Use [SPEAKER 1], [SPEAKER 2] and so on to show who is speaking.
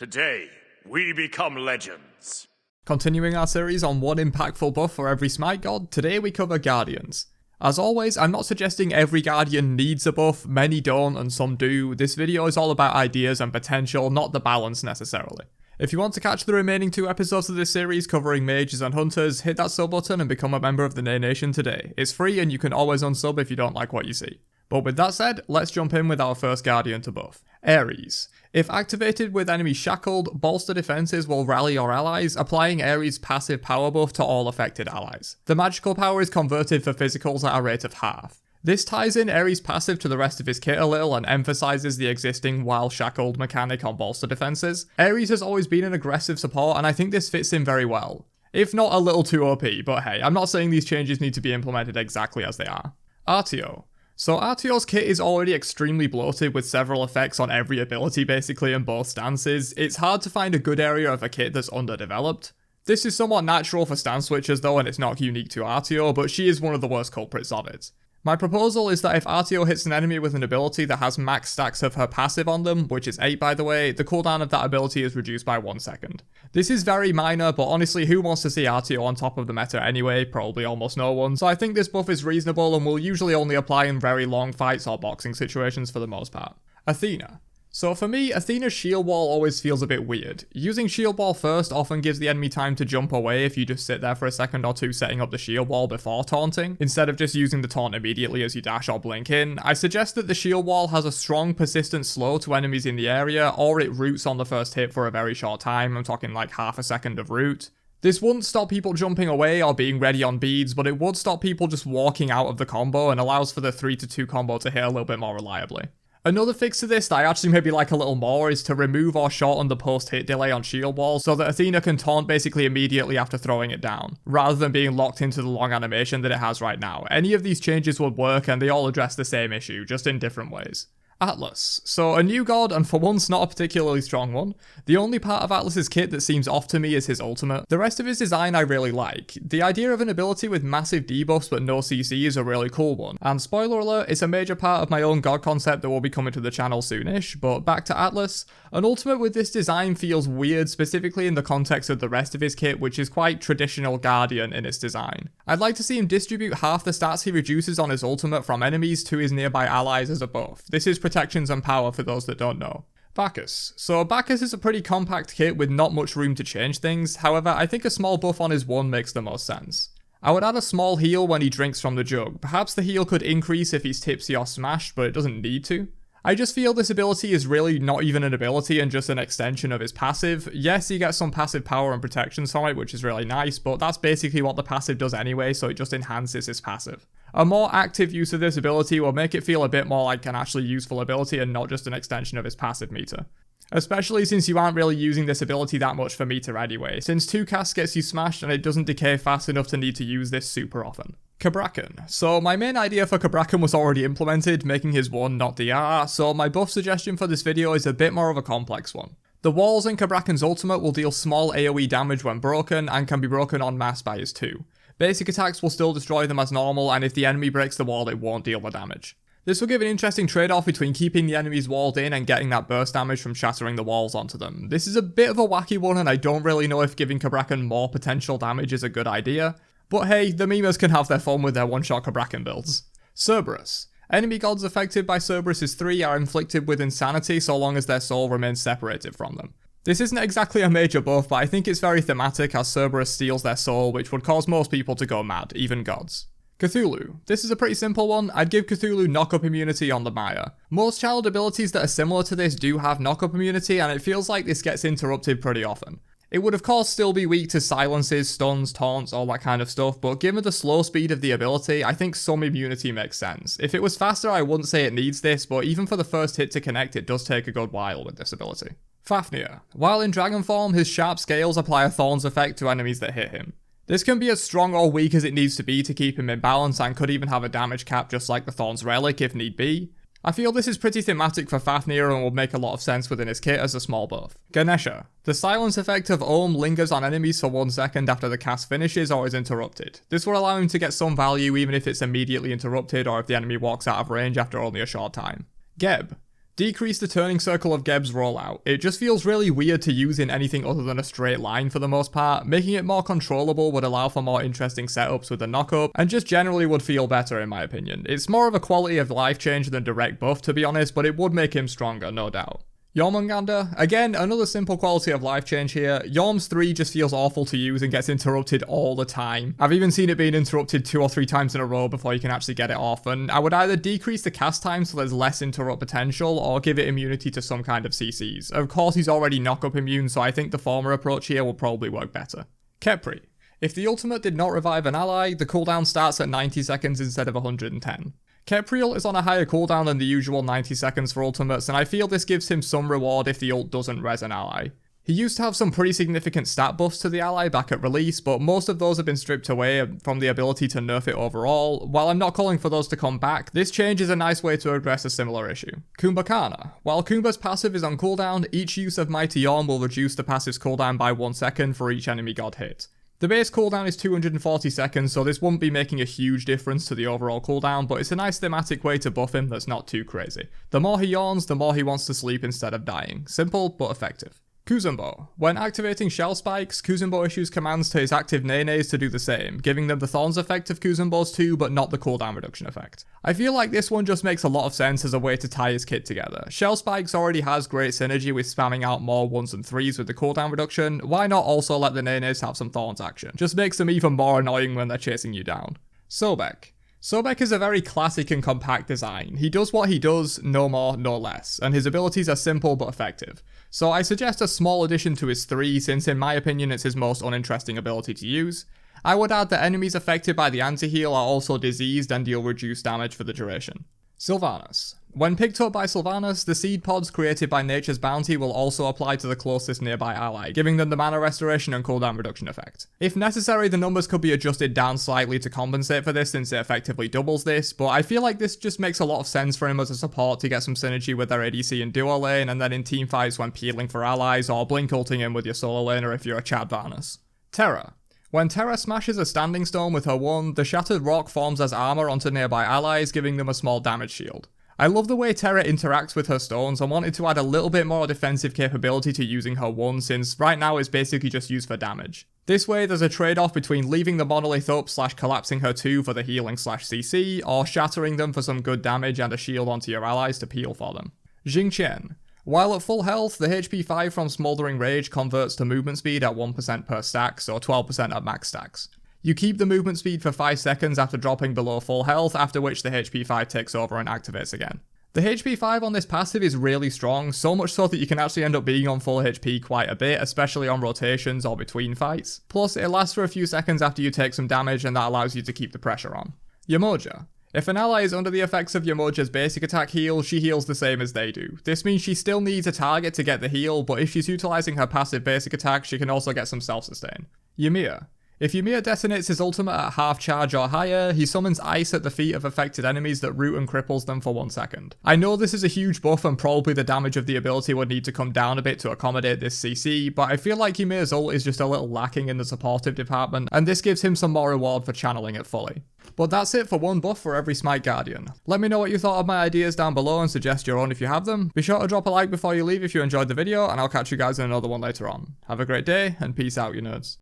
[SPEAKER 1] Today, we become legends.
[SPEAKER 2] Continuing our series on one impactful buff for every Smite god, today we cover Guardians. As always, I'm not suggesting every Guardian needs a buff, many don't and some do. This video is all about ideas and potential, not the balance necessarily. If you want to catch the remaining 2 episodes of this series covering mages and hunters, hit that sub button and become a member of the Nay Nation today. It's free and you can always unsub if you don't like what you see. But with that said, let's jump in with our first Guardian to buff. Ares. If activated with enemies shackled, bolster defenses will rally your allies, applying Ares' passive power buff to all affected allies. The magical power is converted for physicals at a rate of half. This ties in Ares' passive to the rest of his kit a little and emphasises the existing while shackled mechanic on bolster defenses. Ares has always been an aggressive support and I think this fits in very well. If not a little too OP, but hey, I'm not saying these changes need to be implemented exactly as they are. ARTIO. So ARTIO's kit is already extremely bloated with several effects on every ability basically in both stances. It's hard to find a good area of a kit that's underdeveloped. This is somewhat natural for stance switchers though and it's not unique to ARTIO, but she is one of the worst culprits of it. My proposal is that if ARTIO hits an enemy with an ability that has max stacks of her passive on them, which is 8 by the way, the cooldown of that ability is reduced by 1 second. This is very minor, but honestly who wants to see ARTIO on top of the meta anyway? Probably almost no one, so I think this buff is reasonable and will usually only apply in very long fights or boxing situations for the most part. ATHENA. So for me, Athena's shield wall always feels a bit weird. Using shield wall first often gives the enemy time to jump away if you just sit there for a second or two setting up the shield wall before taunting, instead of just using the taunt immediately as you dash or blink in. I suggest that the shield wall has a strong persistent slow to enemies in the area, or it roots on the first hit for a very short time, I'm talking like half a second of root. This wouldn't stop people jumping away or being ready on beads, but it would stop people just walking out of the combo and allows for the 3-2 combo to hit a little bit more reliably. Another fix to this that I actually maybe like a little more is to remove or shorten the post-hit delay on shield wall so that Athena can taunt basically immediately after throwing it down, rather than being locked into the long animation that it has right now. Any of these changes would work and they all address the same issue, just in different ways. Atlas. So a new god, and for once not a particularly strong one. The only part of Atlas's kit that seems off to me is his ultimate. The rest of his design I really like. The idea of an ability with massive debuffs but no CC is a really cool one. And spoiler alert, it's a major part of my own god concept that will be coming to the channel soonish, but back to Atlas. An ultimate with this design feels weird, specifically in the context of the rest of his kit, which is quite traditional Guardian in its design. I'd like to see him distribute half the stats he reduces on his ultimate from enemies to his nearby allies as a buff. This is protections and power for those that don't know. Bacchus. So Bacchus is a pretty compact kit with not much room to change things, however I think a small buff on his 1 makes the most sense. I would add a small heal when he drinks from the jug. Perhaps the heal could increase if he's tipsy or smashed, but it doesn't need to. I just feel this ability is really not even an ability and just an extension of his passive. Yes, he gets some passive power and protection from it, which is really nice, but that's basically what the passive does anyway, so it just enhances his passive. A more active use of this ability will make it feel a bit more like an actually useful ability and not just an extension of his passive meter. Especially since you aren't really using this ability that much for meter anyway, since 2 casts gets you smashed and it doesn't decay fast enough to need to use this super often. CABRAKAN. So my main idea for CABRAKAN was already implemented, making his 1 not DR, so my buff suggestion for this video is a bit more of a complex one. The walls in CABRAKAN's ultimate will deal small AoE damage when broken and can be broken en masse by his 2. Basic attacks will still destroy them as normal, and if the enemy breaks the wall it won't deal the damage. This will give an interesting trade-off between keeping the enemies walled in and getting that burst damage from shattering the walls onto them. This is a bit of a wacky one and I don't really know if giving CABRAKAN more potential damage is a good idea. But hey, the memers can have their fun with their one-shot CABRAKAN builds. Cerberus. Enemy gods affected by Cerberus' 3 are inflicted with insanity so long as their soul remains separated from them. This isn't exactly a major buff, but I think it's very thematic as Cerberus steals their soul, which would cause most people to go mad, even gods. Cthulhu. This is a pretty simple one. I'd give Cthulhu knock-up immunity on the Maya. Most child abilities that are similar to this do have knock-up immunity, and it feels like this gets interrupted pretty often. It would of course still be weak to silences, stuns, taunts, all that kind of stuff, but given the slow speed of the ability, I think some immunity makes sense. If it was faster, I wouldn't say it needs this, but even for the first hit to connect, it does take a good while with this ability. FAFNIR. While in dragon form, his sharp scales apply a thorns effect to enemies that hit him. This can be as strong or weak as it needs to be to keep him in balance and could even have a damage cap just like the Thorns Relic if need be. I feel this is pretty thematic for Fafnir and will make a lot of sense within his kit as a small buff. Ganesha. The silence effect of Ohm lingers on enemies for 1 second after the cast finishes or is interrupted. This will allow him to get some value even if it's immediately interrupted or if the enemy walks out of range after only a short time. Geb. Decrease the turning circle of Geb's rollout. It just feels really weird to use in anything other than a straight line for the most part. Making it more controllable would allow for more interesting setups with the knock-up, and just generally would feel better in my opinion. It's more of a quality of life change than direct buff to be honest, but it would make him stronger, no doubt. JORMUNGANDR, again, another simple quality of life change here. Yorm's 3 just feels awful to use and gets interrupted all the time. I've even seen it being interrupted 2 or 3 times in a row before you can actually get it off, and I would either decrease the cast time so there's less interrupt potential, or give it immunity to some kind of CCs. Of course he's already knock-up immune, so I think the former approach here will probably work better. Khepri. If the ultimate did not revive an ally, the cooldown starts at 90 seconds instead of 110. Khepri is on a higher cooldown than the usual 90 seconds for ultimates, and I feel this gives him some reward if the ult doesn't res an ally. He used to have some pretty significant stat buffs to the ally back at release, but most of those have been stripped away from the ability to nerf it overall. While I'm not calling for those to come back, this change is a nice way to address a similar issue. KUMBHAKARNA. While Kumba's passive is on cooldown, each use of Mighty Yorm will reduce the passive's cooldown by 1 second for each enemy god hit. The base cooldown is 240 seconds, so this wouldn't be making a huge difference to the overall cooldown, but it's a nice thematic way to buff him that's not too crazy. The more he yawns, the more he wants to sleep instead of dying. Simple, but effective. KUZENBO. When activating shell spikes, KUZENBO issues commands to his active Nenes to do the same, giving them the Thorns effect of KUZENBO's too, but not the cooldown reduction effect. I feel like this one just makes a lot of sense as a way to tie his kit together. Shell spikes already has great synergy with spamming out more 1s and 3s with the cooldown reduction, why not also let the Nenes have some Thorns action? Just makes them even more annoying when they're chasing you down. SOBEK. SOBEK is a very classic and compact design. He does what he does, no more, no less, and his abilities are simple but effective. So I suggest a small addition to his 3, since in my opinion it's his most uninteresting ability to use. I would add that enemies affected by the anti-heal are also diseased and deal reduced damage for the duration. SYLVANUS. When picked up by Sylvanus, the seed pods created by Nature's Bounty will also apply to the closest nearby ally, giving them the mana restoration and cooldown reduction effect. If necessary, the numbers could be adjusted down slightly to compensate for this since it effectively doubles this, but I feel like this just makes a lot of sense for him as a support to get some synergy with their ADC in duo lane, and then in teamfights when peeling for allies, or blink ulting him with your solo laner if you're a Chad Varnus. TERRA. When TERRA smashes a standing stone with her 1, the shattered rock forms as armor onto nearby allies, giving them a small damage shield. I love the way TERRA interacts with her stones and wanted to add a little bit more defensive capability to using her 1 since right now it's basically just used for damage. This way there's a trade-off between leaving the monolith up / collapsing her 2 for the healing / CC, or shattering them for some good damage and a shield onto your allies to peel for them. XING. While at full health, the HP 5 from Smoldering Rage converts to movement speed at 1% per stack, so 12% at max stacks. You keep the movement speed for 5 seconds after dropping below full health, after which the HP 5 takes over and activates again. The HP 5 on this passive is really strong, so much so that you can actually end up being on full HP quite a bit, especially on rotations or between fights. Plus, it lasts for a few seconds after you take some damage and that allows you to keep the pressure on. YEMOJA. If an ally is under the effects of YEMOJA's basic attack heal, she heals the same as they do. This means she still needs a target to get the heal, but if she's utilizing her passive basic attack, she can also get some self-sustain. YMIR. If YMIR detonates his ultimate at half charge or higher, he summons ice at the feet of affected enemies that root and cripples them for 1 second. I know this is a huge buff and probably the damage of the ability would need to come down a bit to accommodate this CC, but I feel like YMIR's ult is just a little lacking in the supportive department, and this gives him some more reward for channeling it fully. But that's it for 1 buff for every Smite Guardian. Let me know what you thought of my ideas down below and suggest your own if you have them. Be sure to drop a like before you leave if you enjoyed the video, and I'll catch you guys in another one later on. Have a great day, and peace out, you nerds.